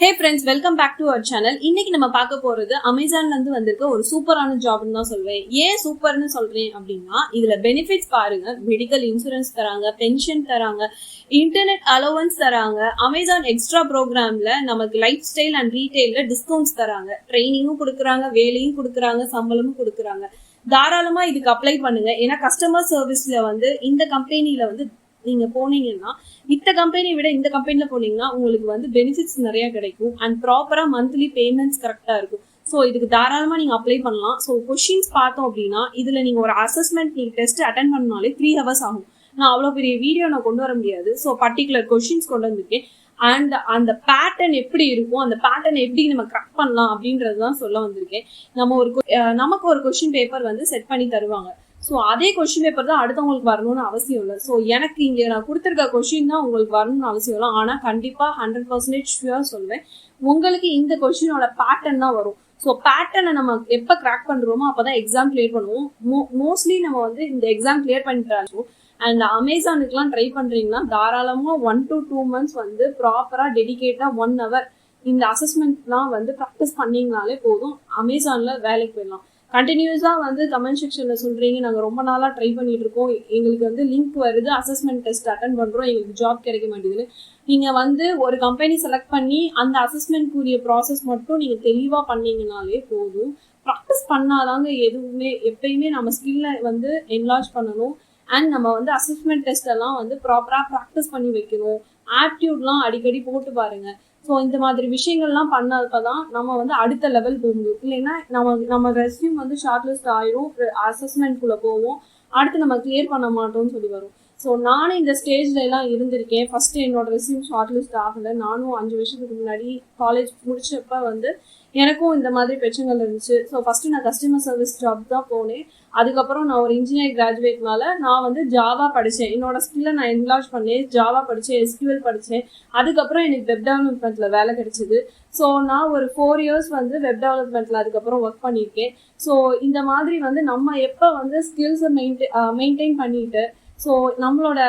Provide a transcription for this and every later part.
Hey friends, welcome back to our channel. இன்னைக்கு நம்ம பார்க்க போறது அமேசான்ல இருந்து வந்திருக்க ஒரு சூப்பரான ஜாப்னு தான் சொல்வேன். ஏன் சூப்பர்னு சொல்றேன் அப்படின்னா, இதுல பெனிஃபிட்ஸ் பாருங்க. மெடிக்கல் இன்சூரன்ஸ் தராங்க, பென்ஷன் தராங்க, இன்டர்நெட் அலோவன்ஸ் தராங்க, அமேசான் எக்ஸ்ட்ரா ப்ரோக்ராம்ல நமக்கு லைஃப் ஸ்டைல் அண்ட் ரீட்டைல்ல டிஸ்கவுண்ட்ஸ் தராங்க, ட்ரைனிங்கும் கொடுக்குறாங்க, வேலையும் கொடுக்குறாங்க, சம்பளமும் கொடுக்குறாங்க. தாராளமா இதுக்கு அப்ளை பண்ணுங்க. ஏன்னா கஸ்டமர் சர்வீஸ்ல வந்து இந்த கம்பெனில வந்து நீங்க போனீங்கன்னா, மித்த கம்பெனியை விட இந்த கம்பெனில போனீங்கன்னா உங்களுக்கு வந்து பெனிஃபிட்ஸ் நிறைய கிடைக்கும் அண்ட் ப்ராப்பரா மந்த்லி பேமெண்ட்ஸ் கரெக்டா இருக்கும். ஸோ இதுக்கு தாராளமா நீங்க அப்ளை பண்ணலாம். ஸோ கொஸ்டின்ஸ் பார்த்தோம் அப்படின்னா, இதுல நீங்க ஒரு அசஸ்மெண்ட் நீங்க டெஸ்ட் அட்டன் பண்ணாலே 3 hours ஆகும். நான் அவ்வளோ பெரிய வீடியோ நான் கொண்டு வர முடியாது. ஸோ பர்டிகுலர் கொஸ்டின்ஸ் கொண்டு வந்திருக்கேன். அண்ட் அந்த பேட்டர்ன் எப்படி இருக்கும், அந்த பேட்டர்ன் எப்படி நம்ம கிராக் பண்ணலாம் அப்படின்றது தான் சொல்ல வந்திருக்கேன். நமக்கு ஒரு கொஸ்டின் பேப்பர் வந்து செட் பண்ணி தருவாங்க. ஸோ அதே கொஸ்டின் பேப்பர் தான் அடுத்தவங்களுக்கு வரணும்னு அவசியம் இல்லை. ஸோ எனக்கு இங்கே நான் கொடுத்துருக்க கொஸ்டின் தான் உங்களுக்கு வரணும்னு அவசியம் இல்லை. ஆனால் கண்டிப்பாக 100% ஷுவர் சொல்வேன், உங்களுக்கு இந்த கொஸ்டினோட பேட்டர்ன் தான் வரும். ஸோ பேட்டர்னை நம்ம எப்போ கிராக் பண்ணுறோமோ அப்போ தான் எக்ஸாம் கிளியர் பண்ணுவோம். மோஸ்ட்லி நம்ம வந்து இந்த எக்ஸாம் கிளியர் பண்ணிட்டு அண்ட் அமேசானுக்குலாம் ட்ரை பண்ணுறீங்கன்னா தாராளமாக 1 to 2 months வந்து ப்ராப்பராக டெடிகேட்டாக 1 hour இந்த அசஸ்மெண்ட்லாம் வந்து ப்ராக்டிஸ் பண்ணிங்கனாலே போதும், அமேசானில் வேலைக்கு போயிடலாம். கண்டினியூஸாக வந்து கமெண்ட் செக்ஷனில் சொல்கிறீங்க, நாங்கள் ரொம்ப நாளாக ட்ரை பண்ணிட்டு இருக்கோம், எங்களுக்கு வந்து லிங்க் வருது, அசஸ்மெண்ட் டெஸ்ட் அட்டன் பண்ணுறோம், எங்களுக்கு ஜாப் கிடைக்க மாட்டேங்குது. நீங்கள் வந்து ஒரு கம்பெனி செலக்ட் பண்ணி அந்த அசஸ்மெண்ட்க்குரிய ப்ராசஸ் மட்டும் நீங்கள் தெளிவாக பண்ணீங்கனாலே போதும். ப்ராக்டிஸ் பண்ணாதாங்க எதுவுமே. எப்பயுமே நம்ம ஸ்கில்லை வந்து என்லார்ஜ் பண்ணணும். அண்ட் நம்ம வந்து அசஸ்மெண்ட் டெஸ்ட் எல்லாம் வந்து ப்ராப்பராக ப்ராக்டிஸ் பண்ணி வைக்கணும். ஆப்டியூட்லாம் அடிக்கடி போட்டு பாருங்கள். ஸோ இந்த மாதிரி விஷயங்கள்லாம் பண்ணாதான் நம்ம வந்து அடுத்த லெவல் போக முடியும். இல்லைன்னா நம்ம ரெஸ்யூம் வந்து ஷார்ட் லிஸ்ட் ஆயிரும், அசஸ்மெண்ட்குள்ளே போவோம், அடுத்து நம்ம கிளியர் பண்ண மாட்டோம்னு சொல்லி வரும். ஸோ நானும் இந்த ஸ்டேஜ்ல எல்லாம் இருந்திருக்கேன். ஃபர்ஸ்ட் என்னோட ரெஸ்யூம் ஷார்ட் லிஸ்ட் ஆகலை. நானும் 5 வருஷத்துக்கு முன்னாடி காலேஜ் முடிச்சப்ப வந்து எனக்கும் இந்த மாதிரி பிரச்சனைகள் இருந்துச்சு. ஸோ ஃபர்ஸ்ட் நான் கஸ்டமர் சர்வீஸ் ஜாப் தான் போனேன். அதுக்கப்புறம் நான் ஒரு இன்ஜினியரிங் கிராஜுவேட்னால நான் வந்து ஜாவா படித்தேன். என்னோட ஸ்கில்லை நான் என்லார்ஜ் பண்ணேன், ஜாவா படித்தேன், SQL படித்தேன். அதுக்கப்புறம் எனக்கு வெப் டெவலப்மெண்ட்ல வேலை கிடைச்சிது. ஸோ நான் ஒரு 4 years வந்து வெப் டெவலப்மெண்ட்ல அதுக்கப்புறம் ஒர்க் பண்ணியிருக்கேன். ஸோ இந்த மாதிரி வந்து நம்ம எப்போ வந்து ஸ்கில்ஸை மெயின்டைன் பண்ணிட்டு ஸோ நம்மளோட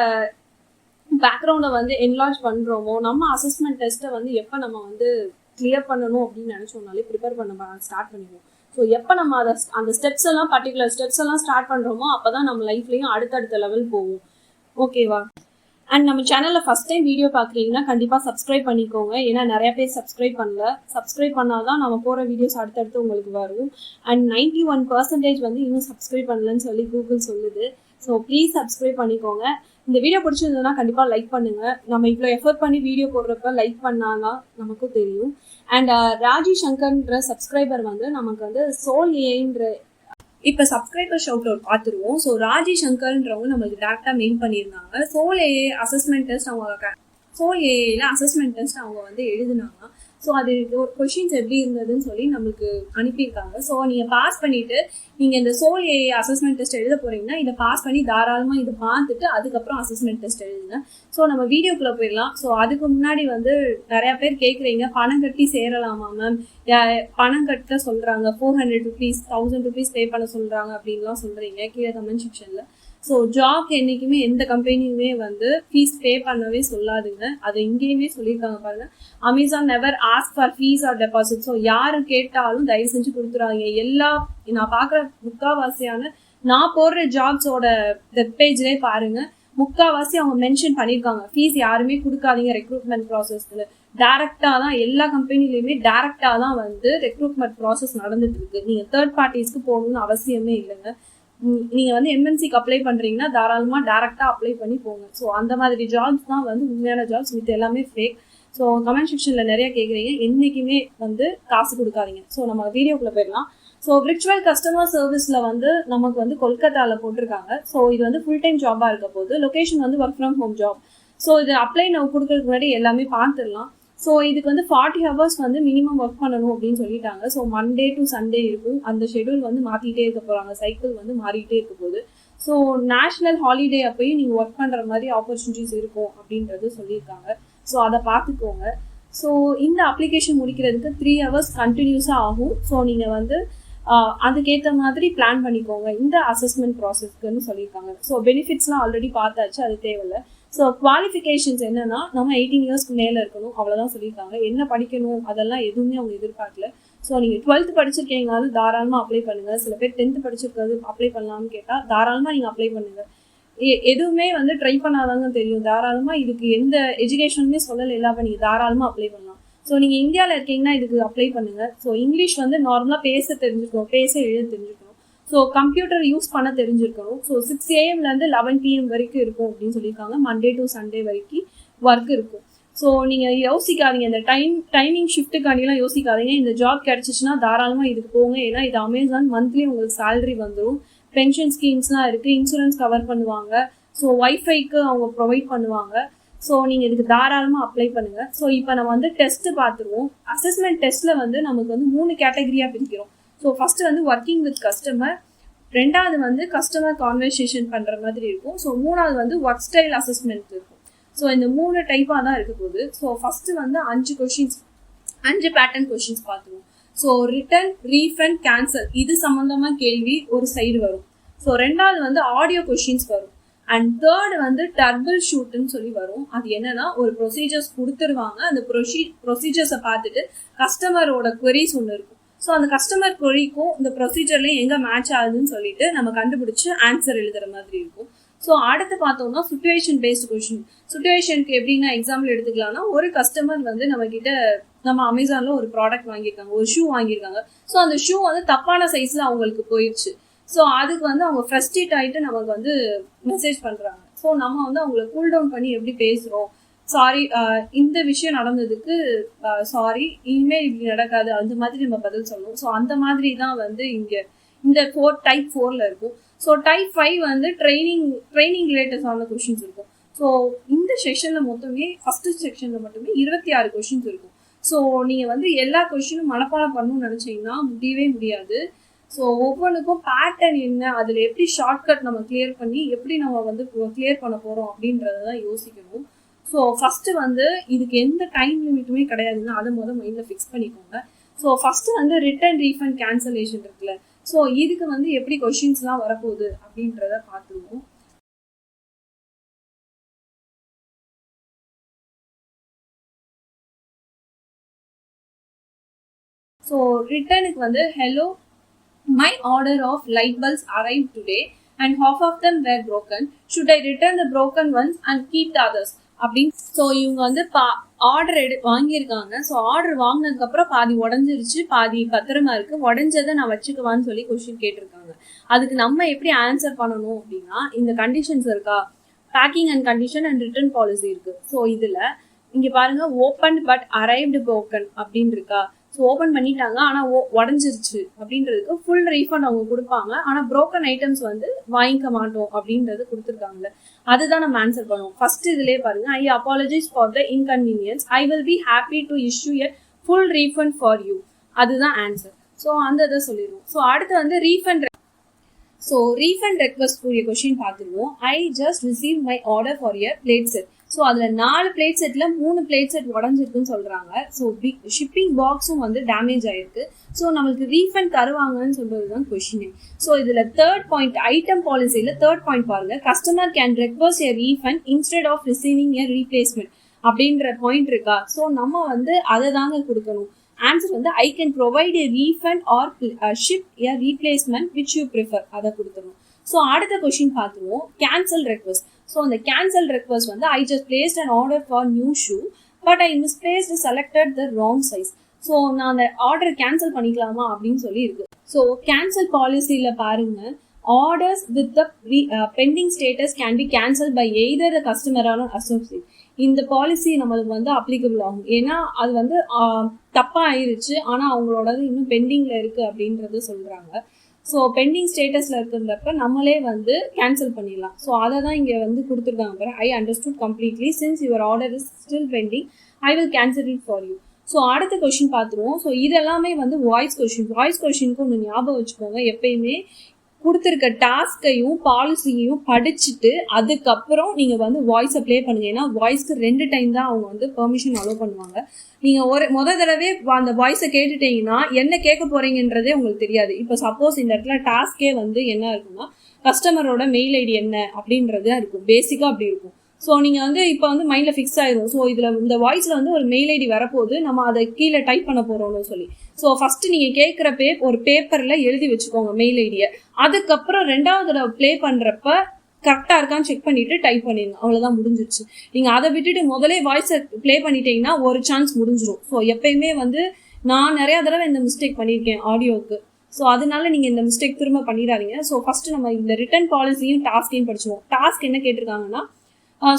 பேக்ரவுண்டை வந்து என்லார்ஜ் பண்ணுறோமோ, நம்ம அசஸ்மெண்ட் டெஸ்ட்டை வந்து எப்போ நம்ம வந்து கிளியர் பண்ணணும் அப்படின்னு நினச்சோம்னாலே ப்ரிப்பேர் பண்ண ஸ்டார்ட் பண்ணிடுவோம். ஸோ எப்போ நம்ம அந்த ஸ்டெப்ஸ் எல்லாம் பர்டிகுலர் ஸ்டெப்ஸ் எல்லாம் ஸ்டார்ட் பண்ணுறோமோ அப்போ தான் நம்ம லைஃப்லேயும் அடுத்தடுத்த லெவல் போவோம். ஓகேவா? அண்ட் நம்ம சேனலில் ஃபஸ்ட் டைம் வீடியோ பார்க்குறீங்கன்னா கண்டிப்பாக சப்ஸ்கிரைப் பண்ணிக்கோங்க. ஏன்னா நிறைய பேர் சப்ஸ்கிரைப் பண்ணல. சப்ஸ்கிரைப் பண்ணால் தான் நம்ம போகிற வீடியோஸ் அடுத்தடுத்து உங்களுக்கு வரும். அண்ட் 91% வந்து இன்னும் சப்ஸ்கிரைப் பண்ணலன்னு சொல்லி கூகுள் சொல்லுது. ஸோ ப்ளீஸ் சப்ஸ்கிரைப் பண்ணிக்கோங்க. இந்த வீடியோ பிடிச்சிருந்ததுன்னா கண்டிப்பாக லைக் பண்ணுங்கள். நம்ம இவ்வளோ எஃபர்ட் பண்ணி வீடியோ போடுறப்ப லைக் பண்ணாதான் நமக்கும் தெரியும். அண்ட் ராஜி சங்கர்ன்ற சப்ஸ்கிரைபர் வந்து நமக்கு வந்து சோல் ஏன்ற இப்போ சப்ஸ்கிரைபர் ஷவுட் அவுட் பார்த்துருவோம். ஸோ ராஜி சங்கர்ன்றவங்க நம்மளுக்கு டேரெக்டாக மெயில் பண்ணியிருந்தாங்க. சோல் ஏஏ அசஸ்மெண்ட் டெஸ்ட் அவங்க வந்து எழுதினாங்க. ஸோ அது ஒரு கொஷின்ஸ் எப்படி இருந்ததுன்னு சொல்லி நம்மளுக்கு அனுப்பியிருக்காங்க. ஸோ நீங்கள் பாஸ் பண்ணிவிட்டு நீங்கள் இந்த சோல் ஏஏ அசஸ்மெண்ட் டெஸ்ட் எழுத போகிறீங்கன்னா இதை பாஸ் பண்ணி தாராளமாக இதை பார்த்துட்டு அதுக்கப்புறம் அசஸ்மெண்ட் டெஸ்ட் எழுதுங்க. ஸோ நம்ம வீடியோக்குள்ளே போயிடலாம். ஸோ அதுக்கு முன்னாடி வந்து நிறையா பேர் கேட்குறீங்க, பணம் கட்டி சேரலாமா மேம், பணம் கட்ட சொல்கிறாங்க, 400 rupees 1000 rupees பே பண்ண சொல்கிறாங்க அப்படின்லாம் சொல்கிறீங்க கீழே கமெண்ட் செக்ஷனில். ஸோ ஜாப்க்கு என்றைக்குமே எந்த கம்பெனியுமே வந்து ஃபீஸ் பே பண்ணவே சொல்லாதுங்க. அதை இங்கேயுமே சொல்லியிருக்காங்க பாருங்க, Amazon never ask for fees or deposit. So யாரு கேட்டாலும் தயவு செஞ்சு கொடுத்துறாங்க. நான் பார்க்குற முக்கால்வாசியான நான் போடுற ஜாப்ஸோட வெப் பேஜ்லேயே பாருங்க, முக்கால்வாசி அவங்க மென்ஷன் பண்ணியிருக்காங்க, ஃபீஸ் யாருமே கொடுக்காதீங்க ரெக்ரூட்மெண்ட் ப்ராசஸ்ல. டேரக்டாக தான் எல்லா கம்பெனிலையுமே டேரக்டாக தான் வந்து ரெக்ரூட்மெண்ட் ப்ராசஸ் நடந்துட்டு இருக்கு. நீங்கள் தேர்ட் பார்ட்டிஸ்க்கு போகணும்னு அவசியமே இல்லைங்க. நீங்கள் வந்து MNCக்கு அப்ளை பண்ணுறீங்கன்னா தாராளமாக டேரெக்டாக அப்ளை பண்ணி போங்க. ஸோ அந்த மாதிரி ஜாப்ஸ் தான் வந்து உண்மையான ஜாப்ஸ், வித் எல்லாமே ஃபேக். ஸோ கமெண்ட் செக்ஷனில் நிறைய கேட்குறீங்க, என்றைக்குமே வந்து காசு கொடுக்காதீங்க. ஸோ நம்ம வீடியோக்குள்ளே போயிடலாம். ஸோ விர்ச்சுவல் கஸ்டமர் சர்வீஸில் வந்து நமக்கு வந்து கொல்கத்தாவில் போட்டிருக்காங்க. ஸோ இது வந்து ஃபுல் டைம் ஜாபாக இருக்க போது, லொக்கேஷன் வந்து work from home job. So இது அப்ளை நம்ம கொடுக்கறதுக்கு முன்னாடி எல்லாமே பார்த்துடலாம். ஸோ இதுக்கு வந்து 40 hours வந்து மினிமம் ஒர்க் பண்ணணும் அப்படின்னு சொல்லிட்டாங்க. ஸோ மண்டே டு சண்டே இருக்கும். அந்த ஷெடியூல் வந்து மாற்றிட்டே இருக்க போகிறாங்க, சைக்கிள் வந்து மாறிட்டே இருக்க போகுது. ஸோ நேஷ்னல் ஹாலிடே அப்பயும் நீங்கள் ஒர்க் பண்ணுற மாதிரி ஆப்பர்ச்சுனிட்டிஸ் இருக்கும் அப்படின்றது சொல்லியிருக்காங்க. ஸோ அதை பார்த்துக்கோங்க. ஸோ இந்த அப்ளிகேஷன் முடிக்கிறதுக்கு 3 hours கண்டினியூஸாக ஆகும். ஸோ நீங்கள் வந்து அதுக்கேற்ற மாதிரி பிளான் பண்ணிக்கோங்க இந்த அசஸ்மெண்ட் ப்ராசஸ்க்குன்னு சொல்லியிருக்காங்க. ஸோ பெனிஃபிட்ஸ்லாம் ஆல்ரெடி பார்த்தாச்சு, அது தேவையில்லை. ஸோ குவாலிஃபிகேஷன்ஸ் என்னன்னா நம்ம 18 இயர்ஸ்க்கு மேலே இருக்கணும், அவ்வளோதான் சொல்லியிருக்காங்க. என்ன படிக்கணும் அதெல்லாம் எதுவுமே அவங்க எதிர்பார்க்கல. ஸோ நீங்கள் 12th படிச்சிருக்கீங்கனாலும் தாராளமாக அப்ளை பண்ணுங்கள். சில பேர் 10th படிச்சிருக்கிறது அப்ளை பண்ணலாம்னு கேட்டால் தாராளமாக நீங்கள் அப்ளை பண்ணுங்கள். எதுவுமே வந்து ட்ரை பண்ணாதாங்க தெரியும். தாராளமாக இதுக்கு எந்த எஜுகேஷனுமே சொல்லலை இல்லாமல் நீங்கள் தாராளமாக அப்ளை பண்ணலாம். ஸோ நீங்கள் இந்தியாவில் இருக்கீங்கன்னா இதுக்கு அப்ளை பண்ணுங்கள். ஸோ இங்கிலீஷ் வந்து நார்மலாக பேச தெரிஞ்சுக்கணும், பேச எழுத தெரிஞ்சுக்கணும். ஸோ கம்ப்யூட்டர் யூஸ் பண்ண தெரிஞ்சிருக்கணும். ஸோ 6 AM to 11 PM வரைக்கும் இருக்கும் அப்படின்னு சொல்லியிருக்காங்க. மண்டே டு சண்டே வரைக்கும் ஒர்க் இருக்கும். ஸோ நீங்கள் யோசிக்காதீங்க, இந்த டைமிங் ஷிஃப்ட்டுக்காண்டிலாம் யோசிக்காதீங்க. இந்த ஜாப் கிடைச்சிச்சுன்னா தாராளமாக இதுக்கு போங்க. ஏன்னா இது அமேசான் மந்த்லி உங்களுக்கு சேலரி வந்துடும். பென்ஷன் ஸ்கீம்ஸ்லாம் இருக்குது, இன்சூரன்ஸ் கவர் பண்ணுவாங்க. ஸோ ஒய்ஃபைக்கு அவங்க ப்ரொவைட் பண்ணுவாங்க. ஸோ நீங்கள் இதுக்கு தாராளமாக அப்ளை பண்ணுங்கள். ஸோ இப்போ நம்ம வந்து டெஸ்ட்டு பார்த்துருவோம். அசஸ்மெண்ட் டெஸ்ட்டில் வந்து நமக்கு வந்து 3 கேட்டகரியாக பிரிக்கிறோம். ஸோ ஃபஸ்ட்டு வந்து ஒர்க்கிங் வித் கஸ்டமர், 2வது வந்து கஸ்டமர் கான்வர்சேஷன் பண்ணுற மாதிரி இருக்கும். ஸோ 3வது வந்து ஒர்க் ஸ்டைல் அசஸ்மெண்ட் இருக்கும். ஸோ இந்த 3 டைப்பாக தான் இருக்க போகுது. ஸோ ஃபஸ்ட்டு வந்து 5 பேட்டர்ன் கொஷின்ஸ் பார்த்துருவோம். ஸோ ரிட்டன், ரீஃபண்ட், கேன்சல் இது சம்மந்தமாக கேள்வி ஒரு சைடு வரும். ஸோ 2வது வந்து ஆடியோ கொஷின்ஸ் வரும். அண்ட் 3rd வந்து டர்பிள் ஷூட்னு சொல்லி வரும். அது என்னன்னா ஒரு ப்ரொசீஜர்ஸ் கொடுத்துருவாங்க. அந்த ப்ரொசீஜர்ஸை பார்த்துட்டு கஸ்டமரோட குவரிஸ் ஒன்று இருக்கும். ஸோ அந்த கஸ்டமர் கொரிக்கும் இந்த ப்ரொசீஜர்லையும் எங்கே மேட்ச் ஆகுதுன்னு சொல்லிட்டு நம்ம கண்டுபிடிச்சு ஆன்சர் எழுதுற மாதிரி இருக்கும். ஸோ அடுத்து பார்த்தோம்னா சுச்சுவேஷன் பேஸ்டு கொஷின். சுச்சுவேஷனுக்கு எப்படின்னா எக்ஸாம்பிள் எடுத்துக்கலாம்னா ஒரு கஸ்டமர் வந்து நம்ம அமேசானில் ஒரு ப்ராடக்ட் வாங்கியிருக்காங்க, ஒரு ஷூ வாங்கியிருக்காங்க. ஸோ அந்த ஷூ வந்து தப்பான சைஸில் அவங்களுக்கு போயிடுச்சு. ஸோ அதுக்கு வந்து அவங்க ஃப்ரஸ்ட்ரேட் ஆகிட்டு நமக்கு வந்து மெசேஜ் பண்ணுறாங்க. ஸோ நம்ம வந்து அவங்களை கூல் டவுன் பண்ணி எப்படி பேசுகிறோம், சாரி இந்த விஷயம் நடந்ததுக்கு சாரி, இனிமேல் இப்படி நடக்காது, அந்த மாதிரி நம்ம பதில் சொல்லணும். ஸோ அந்த மாதிரி தான் வந்து இங்கே இந்த டைப் 4ல் இருக்கும். ஸோ டைப் 5 வந்து ட்ரைனிங் ரிலேட்டடான கொஷின்ஸ் இருக்கும். ஸோ இந்த செக்ஷனில் மொத்தமே ஃபஸ்ட்டு செக்ஷனில் மட்டுமே 26 கொஷின்ஸ் இருக்கும். ஸோ நீங்கள் வந்து எல்லா கொஷினும் மனப்பாடம் பண்ணணும்னு நினச்சிங்கன்னா முடியவே முடியாது. ஸோ ஒவ்வொன்றுக்கும் பேட்டர்ன் என்ன, அதில் எப்படி ஷார்ட்கட் நம்ம கிளியர் பண்ணி எப்படி நம்ம வந்து கிளியர் பண்ண போகிறோம் அப்படின்றத தான் யோசிக்கணும். ஸோ ஃபஸ்ட்டு வந்து இதுக்கு எந்த டைம் லிமிட்டுமே கிடையாதுன்னா அதை மைண்டில் ஃபிக்ஸ் பண்ணிக்கோங்க. ஸோ ஃபஸ்ட்டு வந்து ரிட்டன், ரீஃபண்ட், கேன்சலேஷன் இருக்குல்ல. ஸோ இதுக்கு வந்து எப்படி கொஷின்ஸ்லாம் வரப்போகுது அப்படின்றத பார்த்துருவோம். ஸோ ரிட்டனுக்கு வந்து hello, my order of light bulbs arrived today and half of them were broken. Should I return the broken ones and keep the others? அப்படின்னு ஸோ இவங்க வந்து ஆர்டர் வாங்கியிருக்காங்க. ஸோ ஆர்டர் வாங்கினதுக்கப்புறம் பாதி உடஞ்சிருச்சு, பாதி பத்திரமா இருக்கு, உடஞ்சதை நான் வச்சுக்குவான்னு சொல்லி கொஸ்டின் கேட்டிருக்காங்க. அதுக்கு நம்ம எப்படி ஆன்சர் பண்ணணும் அப்படின்னா இந்த கண்டிஷன்ஸ் இருக்கா, packing and condition and return policy இருக்கு. ஸோ இதில் இங்கே பாருங்க, ஓப்பன் பட் அரைவ்டு broken அப்படின்னு இருக்கா. ஸோ ஓப்பன் பண்ணிட்டாங்க ஆனால் உடஞ்சிருச்சு அப்படின்றதுக்கு ஃபுல் ரீஃபண்ட் அவங்க கொடுப்பாங்க. ஆனால் broken ஐட்டம்ஸ் வந்து வாங்கிக்க மாட்டோம் அப்படின்றது கொடுத்துருக்காங்கல்ல, அதுதான் நம்ம ஆன்சர் பண்ணுவோம். ஃபர்ஸ்ட் இதுலேயே பாருங்க, I apologise for the inconvenience, I will be happy to issue a full refund for you, அதுதான் ஆன்சர். ஸோ அந்த இதை சொல்லிடுவோம். ஸோ அடுத்து வந்து ரீஃபண்ட் ரெக்வஸ்ட் கூடிய கொஸ்டின் பார்த்துருவோம். I just receive my order for a plate set. So அதில் 4 plate செட்டில் 3 பிளேட் செட் உடஞ்சிருக்குன்னு சொல்கிறாங்க. ஸோ ஷிப்பிங் பாக்ஸும் வந்து டேமேஜ் ஆகிருக்கு. ஸோ நம்மளுக்கு ரீஃபண்ட் தருவாங்கன்னு சொல்கிறது தான் கொஷினே. ஸோ இதில் 3rd பாயிண்ட், ஐட்டம் பாலிசியில் 3rd பாயிண்ட் பாருங்க, customer can request a refund instead of receiving a replacement அப்படின்ற பாயிண்ட் இருக்கா. ஸோ நம்ம வந்து அதை தாங்க கொடுக்கணும். ஆன்சர் வந்து I can provide a refund or ship a replacement which you prefer, அதை கொடுத்துருவோம். ஸோ அடுத்த கொஸ்டின் பார்த்துருவோம், கேன்சல் ரெக்வஸ்ட். ஸோ அந்த கேன்சல் ரெக்வஸ்ட் வந்து I just placed an order for new shoe but I misplaced selected the wrong size. So நான் அந்த order cancel பண்ணிக்கலாமா அப்படின்னு சொல்லி இருக்கு. ஸோ கேன்சல் பாலிசியில் பாருங்க, orders with the pending status can be cancel by either the customer or associate. இந்த policy நம்மளுக்கு வந்து அப்ளிகபிள் ஆகும். ஏன்னா அது வந்து தப்பாக ஆயிடுச்சு, ஆனால் அவங்களோடது இன்னும் பெண்டிங்கில் இருக்குது அப்படின்றது சொல்கிறாங்க. ஸோ பெண்டிங் ஸ்டேட்டஸில் இருக்கிறப்ப நம்மளே வந்து கேன்சல் பண்ணிடலாம். ஸோ அதை தான் இங்கே வந்து கொடுத்துருக்காங்க பாரு, I understood completely since your order is still bending I will cancel it for you. So அடுத்த கொஸ்டின் பார்த்துருவோம். ஸோ இதெல்லாமே வந்து வாய்ஸ் கொஸ்டினுக்கு ஒன்று ஞாபகம் வச்சுக்கோங்க, எப்பயுமே கொடுத்துருக்க டாஸ்கையும் பாலிசியையும் படிச்சுட்டு அதுக்கப்புறம் நீங்கள் வந்து வாய்ஸை ப்ளே பண்ணுங்க. ஏன்னா வாய்ஸ்க்கு 2 டைம் தான் அவங்க வந்து பெர்மிஷன் அலோவ் பண்ணுவாங்க. நீங்கள் முத தடவை அந்த வாய்ஸை கேட்டுட்டீங்கன்னா என்ன கேட்க போறீங்கன்றதே உங்களுக்கு தெரியாது. இப்போ சப்போஸ் இந்த இடத்துல டாஸ்கே வந்து என்ன இருக்குன்னா கஸ்டமரோட மெயில் ஐடி என்ன அப்படின்றதா இருக்கும், பேசிக்காக அப்படி இருக்கும். ஸோ நீங்கள் வந்து இப்போ வந்து மைண்டில் ஃபிக்ஸ் ஆயிடும். ஸோ இதில் இந்த வாய்ஸில் வந்து ஒரு மெயில் ஐடி வரப்போகுது, நம்ம அதை கீழே டைப் பண்ண போகிறோம்னு சொல்லி. ஸோ ஃபஸ்ட்டு நீங்கள் கேட்குற ஒரு பேப்பரில் எழுதி வச்சுக்கோங்க மெயில் ஐடியை. அதுக்கப்புறம் 2வது தடவை ப்ளே பண்ணுறப்ப கரெக்டாக இருக்கான்னு செக் பண்ணிவிட்டு டைப் பண்ணிடுங்க. அவ்வளோதான், முடிஞ்சிருச்சு. நீங்கள் அதை விட்டுட்டு முதலே வாய்ஸை ப்ளே பண்ணிட்டீங்கன்னா ஒரு சான்ஸ் முடிஞ்சிடும். ஸோ எப்பயுமே வந்து நான் நிறையா தடவை இந்த மிஸ்டேக் பண்ணியிருக்கேன் ஆடியோவுக்கு. ஸோ அதனால நீங்கள் இந்த மிஸ்டேக் திரும்ப பண்ணிடாதீங்க. ஸோ ஃபஸ்ட்டு நம்ம இந்த ரிட்டர்ன் பாலிசியும் டாஸ்கையும் படிச்சுவோம். டாஸ்க் என்ன கேட்டிருக்காங்கன்னா,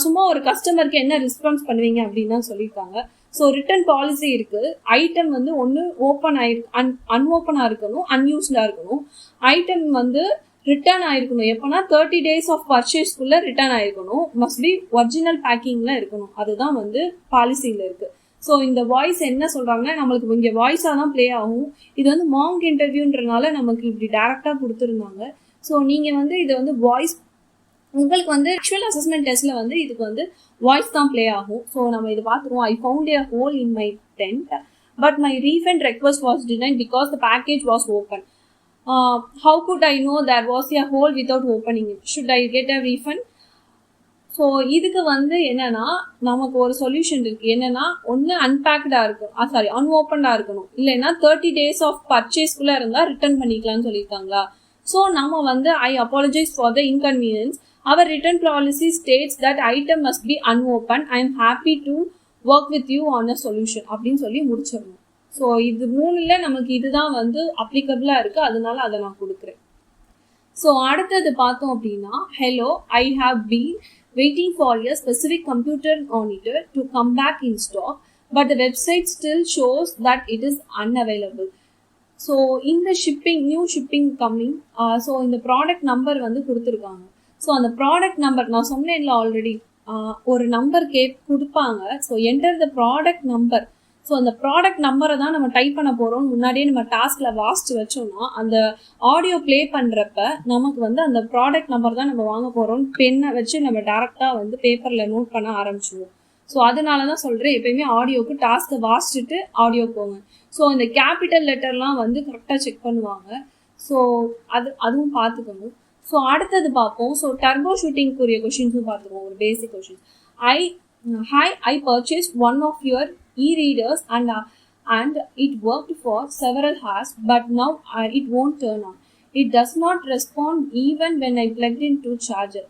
சும்மா ஒரு கஸ்டமருக்கு என்ன ரெஸ்பான்ஸ் பண்ணுவீங்க அப்படின்னு தான் சொல்லியிருக்காங்க. ஸோ ரிட்டர்ன் பாலிசி இருக்குது. ஐட்டம் வந்து ஒன்று ஓப்பன் ஆயிருக்கு, அன்ஓப்பனாக இருக்கணும், அன்யூஸ்டாக இருக்கணும். ஐட்டம் வந்து ரிட்டர்ன் ஆயிருக்கணும். எப்போனா 30 days ஆஃப் பர்ச்சேஸ்க்குள்ளே ரிட்டர்ன் ஆயிருக்கணும். மஸ்ட் பி ஒரிஜினல் பேக்கிங்கில் இருக்கணும். அதுதான் வந்து பாலிசியில் இருக்குது. ஸோ இந்த வாய்ஸ் என்ன சொல்கிறாங்கன்னா, நம்மளுக்கு இங்கே வாய்ஸாக தான் ப்ளே ஆகும். இது வந்து மாங்க் இன்டர்வியூன்றனால நமக்கு இப்படி டேரெக்டாக கொடுத்துருந்தாங்க. ஸோ நீங்கள் வந்து இதை வந்து வாய்ஸ் உங்களுக்கு வந்து ஆக்சுவல் அசஸ்மெண்ட் டெஸ்ட்டில் வந்து இதுக்கு வந்து வாய்ஸ் தான் ப்ளே ஆகும். ஸோ நம்ம இதை பார்த்துருவோம். I found a hole in my tent but my refund request was denied because the package was open. How could I know there was a hole without opening it? Should I get a refund? So இதுக்கு வந்து என்னன்னா, நமக்கு ஒரு solution இருக்குது. என்னன்னா, ஒன்று அன்பேக்டாக இருக்கும், அன்ஓப்பன்டாக இருக்கணும். இல்லைன்னா 30 days ஆஃப் பர்ச்சேஸ்க்குள்ளே இருந்தால் ரிட்டர்ன் பண்ணிக்கலாம்னு சொல்லியிருக்காங்களா. ஸோ நம்ம வந்து I apologise for the inconvenience. Our return policy states that item must be unopened. I am happy to work with you on a solution அப்படின்னு சொல்லி முடிச்சிடணும். ஸோ இது 3ல் நமக்கு இதுதான் வந்து அப்ளிகபிளாக இருக்குது. அதனால அதை நான் கொடுக்குறேன். ஸோ அடுத்தது பார்த்தோம் அப்படின்னா, hello, I have been waiting for a specific computer monitor to come back in stock, but the website still shows that it is unavailable. So இந்த நியூ ஷிப்பிங் கம்மிங். ஸோ இந்த ப்ராடக்ட் நம்பர் வந்து கொடுத்துருக்காங்க. So அந்த product number நான் சொன்னேன்ல already, ஒரு number கொடுப்பாங்க. So enter the product number. So அந்த ப்ராடக்ட் நம்பரை தான் நம்ம டைப் பண்ண போகிறோம். முன்னாடியே நம்ம டாஸ்கில் வாசித்து வச்சோம்னா அந்த ஆடியோ ப்ளே பண்ணுறப்ப நமக்கு வந்து அந்த ப்ராடக்ட் நம்பர் தான் நம்ம வாங்க போகிறோம். பெண்ணை வச்சு நம்ம டேரெக்டாக வந்து பேப்பரில் நோட் பண்ண ஆரம்பிச்சிடுவோம். ஸோ அதனால தான் சொல்கிறேன், எப்பயுமே ஆடியோவுக்கு டாஸ்க்கை வாசிச்சுட்டு ஆடியோ போங்க. ஸோ இந்த கேபிட்டல் லெட்டர்லாம் வந்து கரெக்டாக செக் பண்ணுவாங்க. ஸோ அதுவும் பார்த்துக்கணும். ஸோ அடுத்தது பார்ப்போம். ஸோ டர்போ ஷூட்டிங்குரிய கொஷின்ஸும் பார்த்துருவோம். ஒரு பேசிக் questions. I purchased one of your e-readers and it worked for several hours, but now it won't turn on. It does not respond even when I plugged into charger.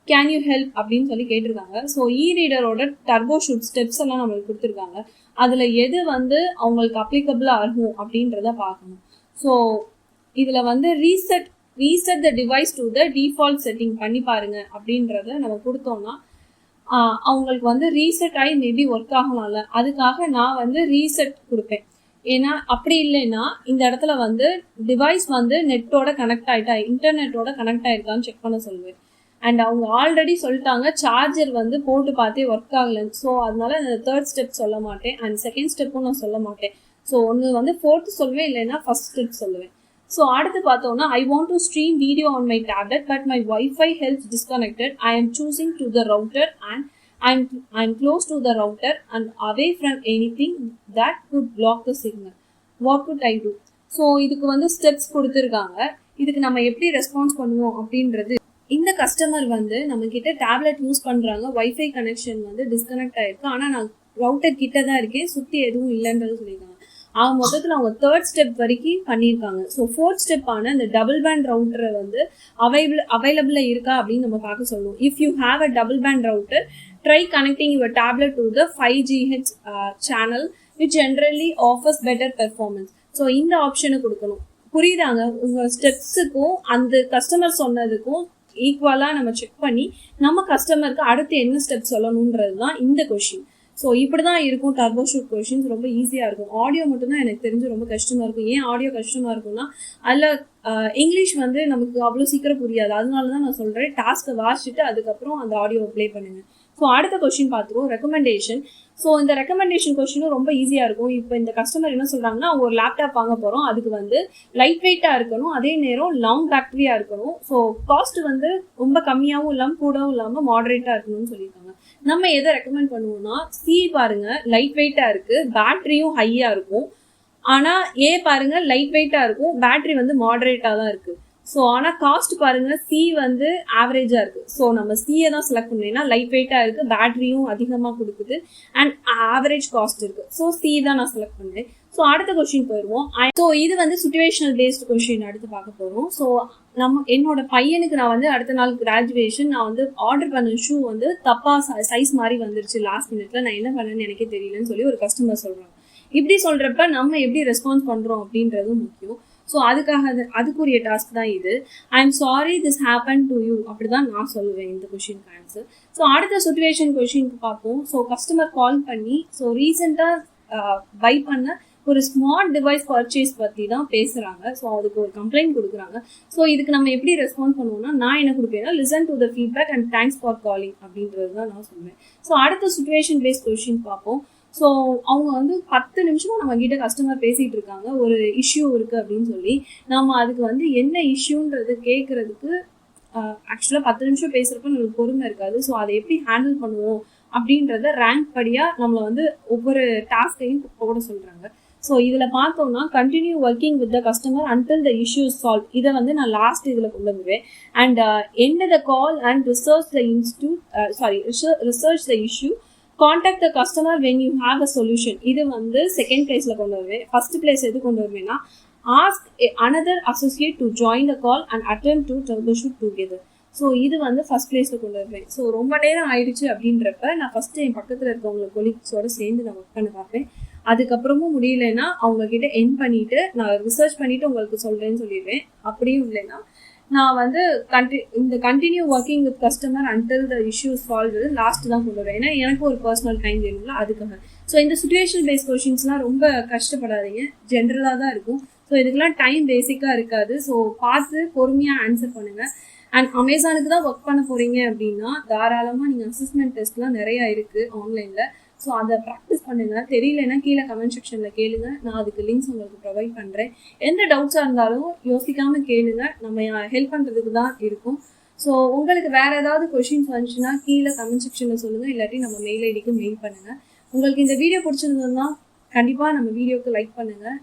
Can you help அப்படின்னு சொல்லி கேட்டிருக்காங்க. So இ-ரீடரோட turbo shoot steps எல்லாம் நம்மளுக்கு கொடுத்துருக்காங்க. அதில் எது வந்து அவங்களுக்கு அப்ளிகபிளாக ஆகும் அப்படின்றத பார்க்கணும். ஸோ இதில் வந்து reset the device to the default setting பண்ணி பாருங்க அப்படின்றத நம்ம கொடுத்தோம்னா அவங்களுக்கு வந்து ரீசெட் ஆகி மேபி ஒர்க் ஆகலாம்ல. அதுக்காக நான் வந்து ரீசெட் கொடுப்பேன். ஏன்னா அப்படி இல்லைன்னா இந்த இடத்துல வந்து டிவைஸ் வந்து நெட்டோட கனெக்ட் ஆகிட்டா, இன்டர்நெட்டோட கனெக்ட் ஆகிருக்கான்னு செக் பண்ண சொல்லுவேன். அண்ட் அவங்க ஆல்ரெடி சொல்லிட்டாங்க சார்ஜர் வந்து போட்டு பார்த்தே ஒர்க் ஆகலைன்னு. ஸோ அதனால அந்த 3rd ஸ்டெப் சொல்ல மாட்டேன், அண்ட் 2nd ஸ்டெப்பும் நான் சொல்ல மாட்டேன். ஸோ ஒன்று வந்து 4th சொல்லுவேன், இல்லைன்னா 1st ஸ்டெப் சொல்லுவேன். ஸோ அடுத்து பார்த்தோம்னா, I want to stream video on my tablet but my wifi helps disconnected. I am choosing to the router and I am close to the router and away from anything that could block the signal. What could I do? So இதுக்கு வந்து steps கொடுத்துருக்காங்க. இதுக்கு நம்ம எப்படி response பண்ணுவோம் அப்படின்றது, இந்த customer வந்து நம்ம கிட்ட டேப்லெட் யூஸ் பண்ணுறாங்க, வைஃபை கனெக்ஷன் வந்து டிஸ்கனெக்ட் ஆயிருக்கு, ஆனால் நான் ரவுட்டர் கிட்ட தான் இருக்கேன், சுற்றி எதுவும் இல்லைன்றது சொல்லியிருக்காங்க. மொத்தத்தில் அவங்க 3rd ஸ்டெப் வரைக்கும் பண்ணியிருக்காங்க. ஸோ 4th ஸ்டெப்பான இந்த டபுள் பேண்ட் ரவுட்டரை வந்து அவைலபிளாக இருக்கா அப்படின்னு நம்ம பார்க்க சொல்லணும். If you have a double band router, try connecting your tablet to the 5GHz channel which generally offers better performance. So இந்த ஆப்ஷனை கொடுக்கணும். புரியுதாங்க? உங்கள் ஸ்டெப்ஸுக்கும் அந்த கஸ்டமர் சொன்னதுக்கும் ஈக்குவலாக நம்ம செக் பண்ணி நம்ம கஸ்டமருக்கு அடுத்து என்ன ஸ்டெப் சொல்லணுன்றது தான் இந்த கொஷின். ஸோ இப்படி தான் இருக்கும் டர்போ ஷூட் கொஷின்ஸ். ரொம்ப ஈஸியாக இருக்கும். ஆடியோ மட்டும்தான் எனக்கு தெரிஞ்சு ரொம்ப கஷ்டமாக இருக்கும். ஏன் ஆடியோ கஷ்டமாக இருக்கும்னா, அதில் இங்கிலீஷ் வந்து நமக்கு அவ்வளோ சீக்கிரம் புரியாது. அதனால தான் நான் சொல்கிறேன், டாஸ்க்கை வாசிச்சுட்டு அதுக்கப்புறம் அந்த ஆடியோவை ப்ளே பண்ணுங்கள். ஸோ அடுத்த கொஸ்டின் பார்த்துருவோம், ரெக்கமெண்டேஷன். ஸோ இந்த ரெக்கமெண்டேஷன் கொஸ்டினும் ரொம்ப ஈஸியாக இருக்கும். இப்போ இந்த கஸ்டமர் என்ன சொல்கிறாங்கன்னா, அவங்க ஒரு லேப்டாப் வாங்க போகிறோம், அதுக்கு வந்து லைட் வெயிட்டாக இருக்கணும், அதே நேரம் லாங் பேட்டரியாக இருக்கணும், ஸோ காஸ்ட் வந்து ரொம்ப கம்மியாகவும் இல்லாமல் கூடவும் இல்லாமல் மாடரேட்டாக இருக்கணும்னு சொல்லியிருக்காங்க. நம்ம எதை ரெக்கமெண்ட் பண்ணுவோம்னா, சி பாருங்க லைட் வெயிட்டாக இருக்குது, பேட்டரியும் ஹையாக இருக்கும். ஆனால் ஏ பாருங்க லைட் வெயிட்டாக இருக்கும், பேட்டரி வந்து மாடரேட்டாக தான் இருக்குது. ஸோ ஆனால் காஸ்ட் பாருங்க, சி வந்து ஆவரேஜா இருக்கு. ஸோ நம்ம சியை தான் செலக்ட் பண்ணீங்கன்னா லைட் வெயிட்டா இருக்கு, பேட்டரியும் அதிகமாக கொடுக்குது அண்ட் ஆவரேஜ் காஸ்ட் இருக்கு. ஸோ சி தான் நான் செலக்ட் பண்ணேன். ஸோ அடுத்த கொஸ்டின் போயிடுவோம். ஸோ இது வந்து சுச்சுவேஷனல் பேஸ்டு கொஸ்டின் அடுத்து பார்க்க போகிறோம். ஸோ என்னோட பையனுக்கு நான் வந்து அடுத்த நாள் கிராஜுவேஷன், நான் வந்து ஆர்டர் பண்ண ஷூ வந்து தப்பா சைஸ் மாதிரி வந்துருச்சு லாஸ்ட் மினிட்ல, நான் என்ன பண்ணேன்னு எனக்கே தெரியலன்னு சொல்லி ஒரு கஸ்டமர் சொல்றாங்க. இப்படி சொல்றப்ப நம்ம எப்படி ரெஸ்பான்ஸ் பண்றோம் அப்படின்றதும் முக்கியம். ஸோ அதுக்குரிய டாஸ்க் தான் இது. I am sorry this happen to you, அப்படிதான் நான் சொல்லுவேன் இந்த கொஸ்டினுக்கு ஆன்சர். ஸோ அடுத்த சுச்சுவேஷன் கொஸ்டினுக்கு பார்ப்போம். ஸோ கஸ்டமர் கால் பண்ணி ஸோ ரீசெண்டாக பை பண்ண ஒரு ஸ்மார்ட் டிவைஸ் பர்ச்சேஸ் பற்றி தான் பேசுகிறாங்க. ஸோ அதுக்கு ஒரு கம்ப்ளைண்ட் கொடுக்குறாங்க. ஸோ இதுக்கு நம்ம எப்படி ரெஸ்பான்ஸ் பண்ணுவோம்னா, நான் என்ன கொடுப்பேன்னா listen to the feedback and thanks for calling அப்படின்றது தான் நான் சொல்லுவேன். ஸோ அடுத்த சுச்சுவேஷன் பேஸ்ட் கொஸ்டின் பார்ப்போம். ஸோ அவங்க வந்து 10 நிமிஷமா நம்ம கிட்ட கஸ்டமர் பேசிட்டு இருக்காங்க, ஒரு இஷ்யூ இருக்கு அப்படின்னு சொல்லி. நம்ம அதுக்கு வந்து என்ன இஷ்யூன்றது கேட்கறதுக்கு ஆக்சுவலாக 10 நிமிஷம் பேசுறப்ப நம்மளுக்கு பொறுமை இருக்காது. ஸோ அதை எப்படி ஹேண்டில் பண்ணுவோம் அப்படின்றத ரேங்க் படியா நம்மளை வந்து ஒவ்வொரு டாஸ்கையும் போட சொல்றாங்க. ஸோ இதில் பார்த்தோம்னா continue working with the customer until the issue solve, இதை வந்து நான் லாஸ்ட் இதில் கொண்டு வந்துடுவேன். And end the call and research the issue, contact the customer when you have a solution, இது வந்து செகண்ட் பிளேஸில் கொண்டு வருவேன். ஃபர்ஸ்ட் பிளேஸ் எது கொண்டு வருவேன்னா ask another associate to join the call and attempt to troubleshoot together. So இது வந்து ஃபர்ஸ்ட் பிளேஸில் கொண்டு வருவேன். ஸோ ரொம்ப நேரம் ஆயிடுச்சு அப்படின்றப்ப நான் ஃபர்ஸ்ட் என் பக்கத்தில் இருக்கவங்க கொலீக்ஸோட சேர்ந்து நான் ஒர்க் பண்ண பார்ப்பேன். அதுக்கப்புறமும் முடியலன்னா அவங்க கிட்ட என் பண்ணிட்டு நான் ரிசர்ச் பண்ணிட்டு உங்களுக்கு சொல்றேன்னு சொல்லிடுவேன். அப்படியும் இல்லைன்னா நான் வந்து continue working with customer until the issue solve last தான் கொண்டு வருவேன். ஏன்னா எனக்கு ஒரு பர்சனல் டைம் வேணும்ல, அதுக்காக. ஸோ இந்த சுச்சுவேஷன் பேஸ்ட் கொஸ்டின்ஸ்லாம் ரொம்ப கஷ்டப்படாதீங்க, ஜென்ரலாக தான் இருக்கும். ஸோ இதுக்கெல்லாம் டைம் பேசிக்காக இருக்காது. ஸோ பார்த்து பொறுமையாக ஆன்சர் பண்ணுங்க. அண்ட் அமேசானுக்கு தான் ஒர்க் பண்ண போறீங்க அப்படின்னா தாராளமாக நீங்கள் அசஸ்மெண்ட் டெஸ்ட்லாம் நிறையா இருக்குது ஆன்லைனில். ஸோ அதை ப்ராக்டிஸ் பண்ணுங்க. தெரியலன்னா கீழே கமெண்ட் செக்ஷனில் கேளுங்க, நான் அதுக்கு லிங்க்ஸ் உங்களுக்கு ப்ரொவைட் பண்ணுறேன். எந்த டவுட்ஸாக இருந்தாலும் யோசிக்காமல் கேளுங்க, நம்ம ஹெல்ப் பண்ணுறதுக்கு தான் இருக்கும். ஸோ உங்களுக்கு வேறு ஏதாவது கொஷின்ஸ் வந்துச்சுன்னா கீழே கமெண்ட் செக்ஷனில் சொல்லுங்கள், இல்லாட்டி நம்ம மெயில் ஐடிக்கு மெயில் பண்ணுங்கள். உங்களுக்கு இந்த வீடியோ பிடிச்சிருந்ததுன்னா கண்டிப்பாக நம்ம வீடியோக்கு லைக் பண்ணுங்கள்.